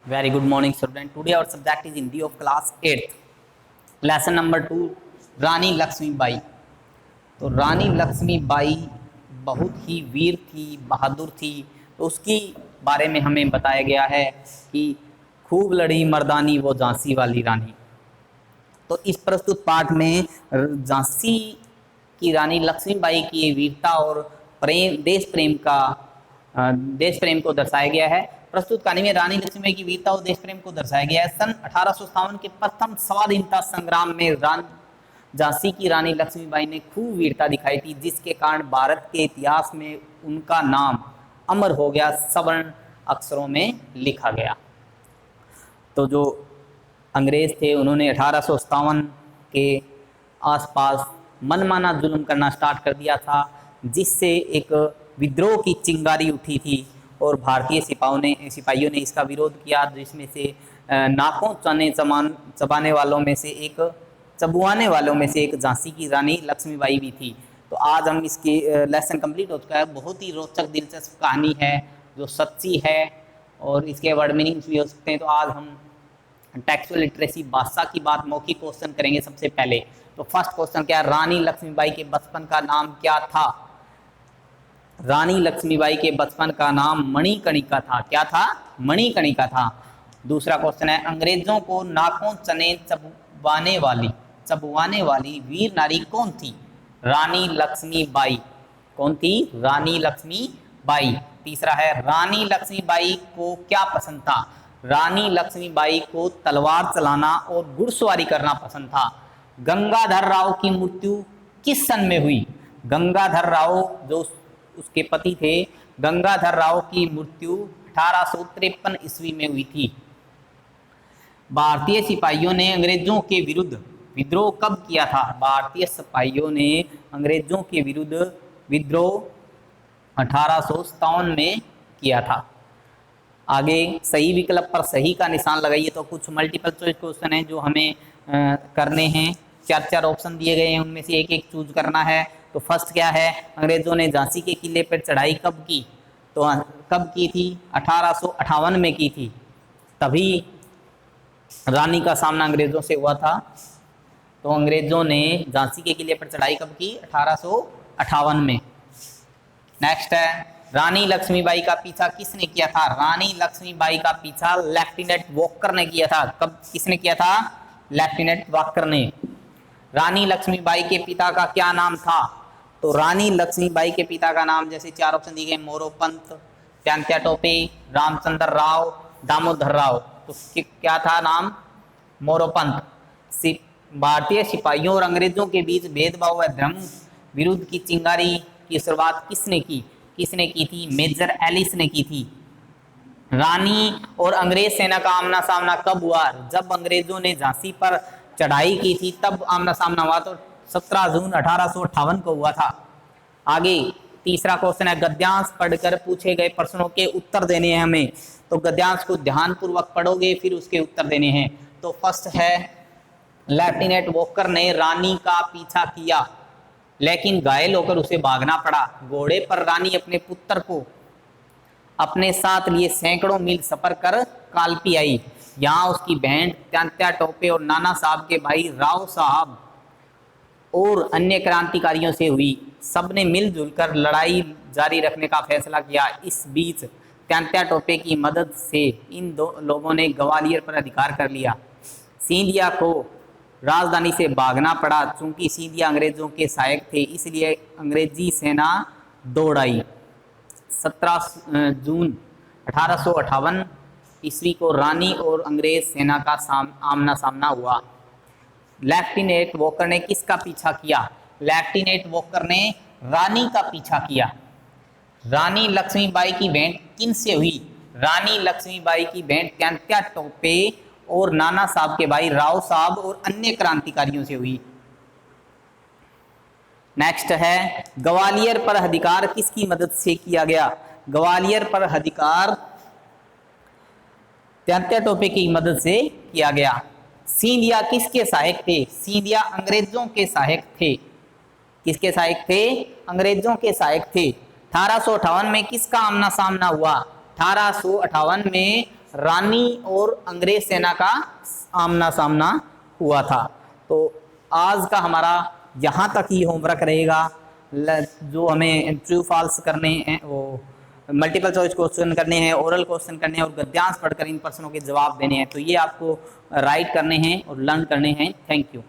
Very good morning, student. Today our subject is Hindi of class 8th. Lesson number 2, रानी लक्ष्मीबाई। तो रानी लक्ष्मीबाई बहुत ही वीर थी, बहादुर थी। तो उसकी बारे में हमें बताया गया है कि खूब लड़ी मर्दानी वो झांसी वाली रानी। तो इस प्रस्तुत पाठ में झांसी की रानी लक्ष्मीबाई की वीरता और देश प्रेम को दर्शाया गया है। प्रस्तुत कहानी में रानी लक्ष्मीबाई की वीरता और देश प्रेम को दर्शाया गया है। सन 1857 के प्रथम स्वाधीनता संग्राम में झांसी की रानी लक्ष्मीबाई ने खूब वीरता दिखाई थी, जिसके कारण भारत के इतिहास में उनका नाम अमर हो गया, स्वर्ण अक्षरों में लिखा गया। तो जो अंग्रेज थे उन्होंने 1857 के आसपास मनमाना जुल्म करना स्टार्ट कर दिया था, जिससे एक विद्रोह की चिंगारी उठी थी और भारतीय सिपाहियों ने इसका विरोध किया, जिसमें से नाकों चबाने वालों में से एक झांसी की रानी लक्ष्मीबाई भी थी। तो आज हम इसकी लेसन कंप्लीट हो चुका है। बहुत ही रोचक दिलचस्प कहानी है जो सच्ची है और इसके वर्ड मीनिंग्स भी हो सकते हैं। तो आज हम टेक्सुअल लिटरेसी भाषा की बात मौखिक क्वेश्चन करेंगे। सबसे पहले तो फर्स्ट क्वेश्चन क्या है, रानी लक्ष्मीबाई के बचपन का नाम क्या था? रानी लक्ष्मीबाई के बचपन का नाम मणिकर्णिका था। क्या था? मणिकर्णिका था। दूसरा क्वेश्चन है, अंग्रेजों को नाकों चने चबवाने वाली वीर नारी कौन थी? रानी लक्ष्मीबाई। कौन थी? रानी लक्ष्मीबाई। तीसरा है, रानी लक्ष्मीबाई को क्या पसंद था? रानी लक्ष्मीबाई को तलवार चलाना और घुड़सवारी करना पसंद था। गंगाधर राव की मृत्यु किस सन में हुई? गंगाधर राव जो उसके पति थे, गंगाधर राव की मृत्यु 1853 ईस्वी में हुई थी। भारतीय सिपाहियों ने अंग्रेजों के विरुद्ध विद्रोह कब किया था? भारतीय सिपाहियों ने अंग्रेजों के विरुद्ध विद्रोह 1857 में किया था। आगे सही विकल्प पर सही का निशान लगाइए। तो कुछ मल्टीपल चॉइस क्वेश्चन है जो हमें करने हैं। चार ऑप्शन दिए गए हैं, उनमें से एक चूज करना है। तो फर्स्ट क्या है, अंग्रेजों ने झांसी के किले पर चढ़ाई कब की? तो कब की थी? 1858 में की थी। तभी रानी का सामना अंग्रेजों से हुआ था। तो अंग्रेजों ने झांसी के किले पर चढ़ाई कब की? 1858 में। नेक्स्ट है, रानी लक्ष्मीबाई का पीछा किसने किया था? रानी लक्ष्मीबाई का पीछा लेफ्टिनेंट वॉकर ने किया था। कब किसने किया था? लेफ्टिनेंट वॉकर ने। रानी लक्ष्मीबाई के पिता का क्या नाम था? तो रानी लक्ष्मीबाई के पिता का नाम, जैसे चार ऑप्शन दिए गए, मोरोपंत, तात्या टोपे, रामचंद्र राव, दामोदर राव। तो क्या था नाम? मोरोपंत। भारतीय सिपाहियों और अंग्रेजों के बीच भेदभाव व धर्म विरुद्ध की चिंगारी की शुरुआत किसने की? किसने की थी? मेजर एलिस ने की थी। रानी और अंग्रेज सेना का आमना सामना कब हुआ? जब अंग्रेजों ने झांसी पर चढ़ाई की थी तब आमना सामना हुआ। तो 17 जून 1858 को हुआ था। आगे तीसरा क्वेश्चन है, गद्यांश पढ़कर पूछे गए प्रश्नों के उत्तर देने हैं हमें। तो गद्यांश को ध्यानपूर्वक पढ़ोगे, फिर उसके उत्तर देने हैं। तो फर्स्ट है, लेफ्टिनेंट वॉकर ने रानी का पीछा किया लेकिन घायल होकर उसे भागना पड़ा। घोड़े पर रानी अपने पुत्र को अपने साथ लिए सैकड़ों मील सफर कर कालपी आई। यहाँ उसकी बहन तात्या टोपे और नाना साहब के भाई राव साहब और अन्य क्रांतिकारियों से हुई। सबने मिलजुल कर लड़ाई जारी रखने का फैसला किया। इस बीच तात्या टोपे की मदद से इन दो लोगों ने ग्वालियर पर अधिकार कर लिया। सिंधिया को राजधानी से भागना पड़ा। चूंकि सिंधिया अंग्रेजों के सहायक थे, इसलिए अंग्रेजी सेना दौड़ आई। 17 जून 1858 ईस्वी को रानी और अंग्रेज सेना का आमना सामना हुआ। लेफ्टिनेंट वॉकर ने किसका पीछा किया? लेफ्टिनेंट वॉकर ने रानी का पीछा किया। रानी लक्ष्मीबाई की भेंट किन से हुई? रानी लक्ष्मीबाई की भेंट तात्या टोपे और नाना साहब के भाई राव साहब और अन्य क्रांतिकारियों से हुई। नेक्स्ट है, ग्वालियर पर अधिकार किसकी मदद से किया गया? ग्वालियर पर अधिकार तात्या टोपे की मदद से किया गया। सिंधिया किसके सहायक थे? सिंधिया अंग्रेजों के सहायक थे। किसके सहायक थे? अंग्रेजों के सहायक थे। 1858 में किसका आमना सामना हुआ? 1858 में रानी और अंग्रेज सेना का आमना सामना हुआ था। तो आज का हमारा यहाँ तक ही होमवर्क रहेगा। जो हमें ट्रू फॉल्स करने हैं, वो मल्टीपल चॉइस क्वेश्चन करने हैं, ओरल क्वेश्चन करने हैं और गद्यांश पढ़कर इन प्रश्नों के जवाब देने हैं। तो ये आपको राइट करने हैं और लर्न करने हैं। Thank you.